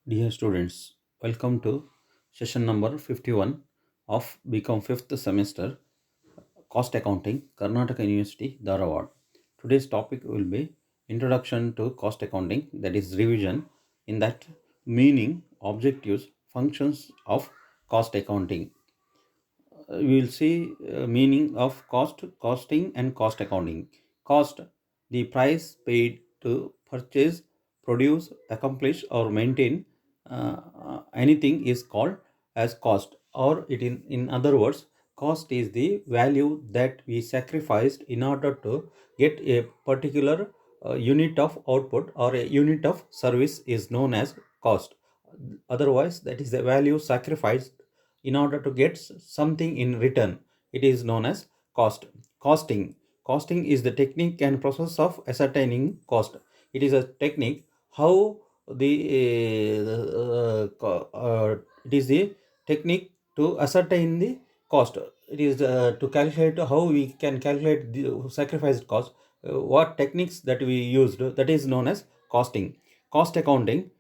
Dear students, welcome to session number 51 of BCom 5th semester Cost Accounting, Karnataka University, Dharawad. Today's topic will be Introduction to Cost Accounting, that is revision, in that meaning, objectives, functions of cost accounting. We will see meaning of cost, costing, and cost accounting. Cost, the price paid to purchase, produce, accomplish, or maintain anything is called as cost. Or in other words, cost is the value that we sacrificed in order to get a particular unit of output or a unit of service is known as cost. Otherwise, that is the value sacrificed in order to get something in return. It is known as cost. Costing is the technique and process of ascertaining cost. It is a technique how the it is the technique to ascertain the cost. It is to calculate how we can calculate the sacrificed cost. What techniques that we used, that is known as costing. Cost accounting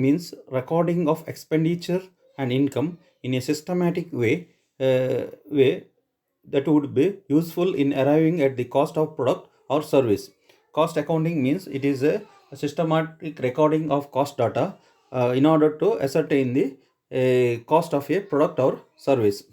means recording of expenditure and income in a systematic way that would be useful in arriving at the cost of product or service. Cost accounting means it is a systematic recording of cost data in order to ascertain the cost of a product or service.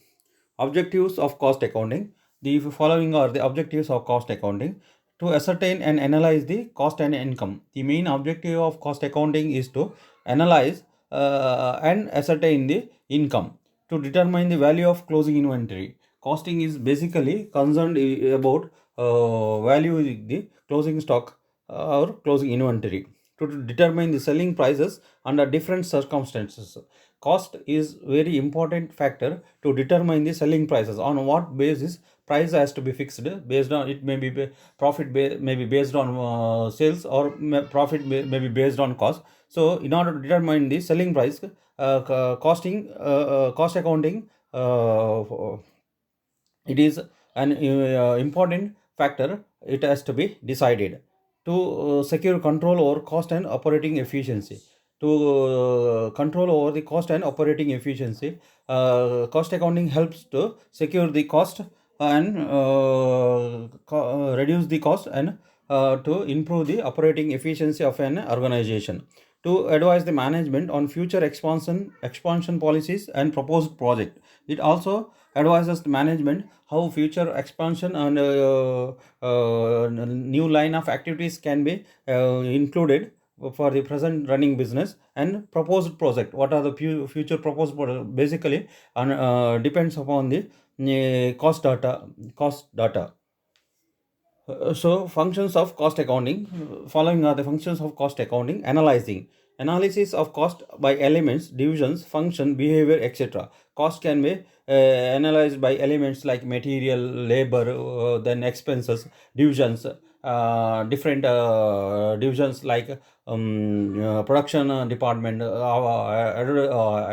Objectives of cost accounting. The following are the objectives of cost accounting: to ascertain and analyze the cost and income. The main objective of cost accounting is to analyze and ascertain the income, to determine the value of closing inventory. Costing is basically concerned about valuing the closing stock or closing inventory, to determine the selling prices under different circumstances. Cost is very important factor to determine the selling prices. On what basis price has to be fixed? Based on, it may be may be based on sales, or profit may be based on cost. So in order to determine the selling price, cost accounting, it is an important factor. It has to be decided to secure control over cost and operating efficiency. To control over the cost and operating efficiency, cost accounting helps to secure the cost and reduce the cost, and to improve the operating efficiency of an organization, to advise the management on future expansion policies and proposed project. It also advises the management how future expansion and new line of activities can be included for the present running business, and proposed project. What are the future proposed basically, and depends upon the cost data. So functions of cost accounting. Following are the functions of cost accounting: analyzing, analysis of cost by elements, divisions, function, behavior, etc. Cost can be analyzed by elements like material, labor, then expenses, divisions, different divisions like production department,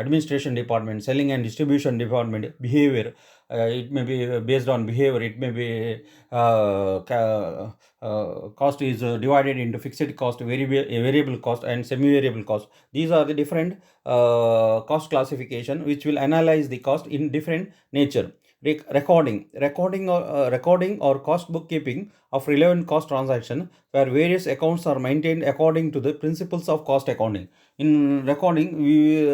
administration department, selling and distribution department. Behavior, it may be based on behavior. It may be cost is divided into fixed cost, variable cost, and semi-variable cost. These are the different cost classification which will analyze the cost in different nature. Recording or cost bookkeeping of relevant cost transaction, where various accounts are maintained according to the principles of cost accounting. In recording, we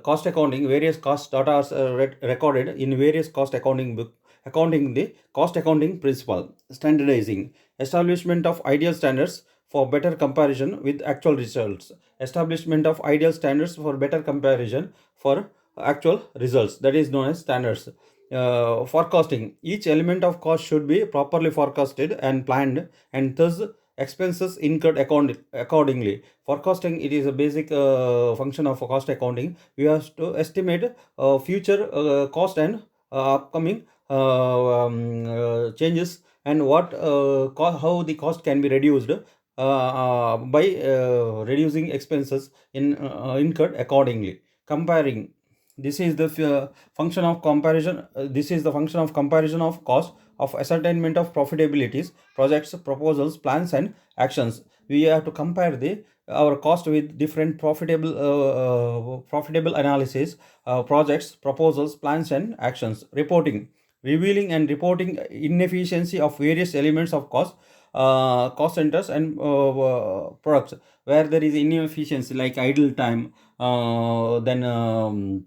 cost accounting, various cost data are recorded in various cost accounting book, accounting the cost accounting principle. Standardizing, establishment of ideal standards for better comparison with actual results. Establishment of ideal standards for better comparison for actual results, that is known as standards. Forecasting, each element of cost should be properly forecasted and planned, and thus expenses incurred accordingly. Forecasting, it is a basic function of cost accounting. We have to estimate future cost and upcoming changes, and how the cost can be reduced by reducing expenses incurred accordingly. Comparing, this is the function of comparison. This is the function of comparison of cost, of ascertainment of profitabilities, projects, proposals, plans, and actions. we have to compare the our cost with different profitable analysis, projects, proposals, plans, and actions. Reporting, revealing and reporting inefficiency of various elements of cost centers and products, where there is inefficiency like idle time, then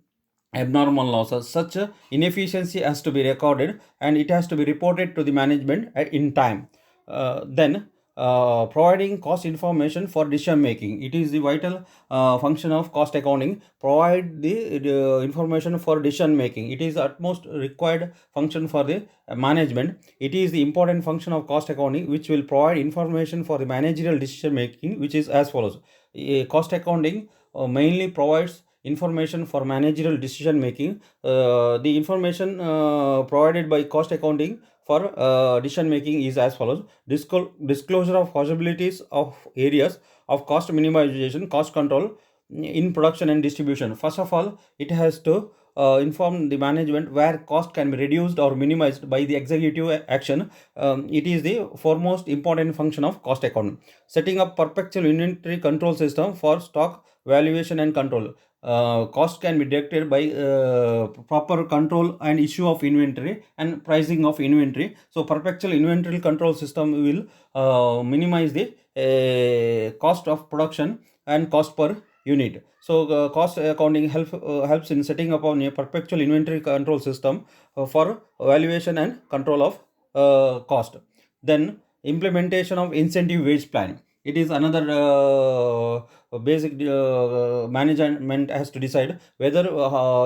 abnormal losses. Such inefficiency has to be recorded and it has to be reported to the management in time. Then providing cost information for decision making, it is the vital function of cost accounting. Provide the information for decision making, it is utmost required function for the management. It is the important function of cost accounting which will provide information for the managerial decision making, which is as follows. Cost accounting mainly provides information for managerial decision making. The information provided by cost accounting for decision making is as follows. Disclosure of possibilities of areas of cost minimization, cost control in production and distribution. First of all, it has to inform the management where cost can be reduced or minimized by the executive action. It is the foremost important function of cost accounting. Setting up perpetual inventory control system for stock valuation and control. Cost can be directed by proper control and issue of inventory and pricing of inventory. So perpetual inventory control system will minimize the cost of production and cost per unit. So cost accounting helps in setting up on a perpetual inventory control system for valuation and control of cost. Then implementation of incentive wage plan, it is another basic management has to decide whether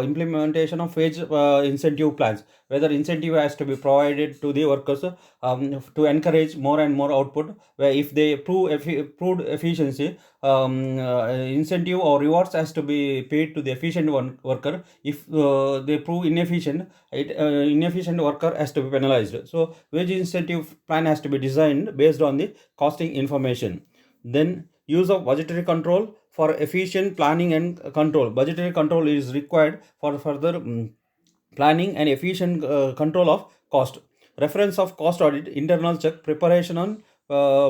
implementation of wage incentive plans, whether incentive has to be provided to the workers to encourage more and more output, where if they proved efficiency, incentive or rewards has to be paid to the efficient worker. If they prove inefficient, inefficient worker has to be penalized. So wage incentive plan has to be designed based on the costing information. Then use of budgetary control for efficient planning and control. Budgetary control is required for further planning and efficient control of cost. Reference of cost audit, internal check, preparation on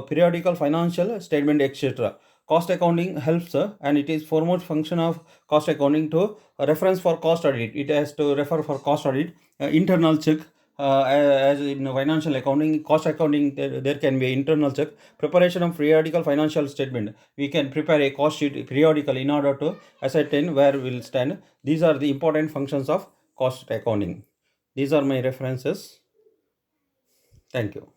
periodical financial statement, etc. Cost accounting helps and it is foremost function of cost accounting to reference for cost audit. It has to refer for cost audit, internal check. As in financial accounting, cost accounting, there can be internal check. Preparation of periodical financial statement, we can prepare a cost sheet periodically in order to ascertain where we'll stand. These are the important functions of cost accounting. These are my references. Thank you.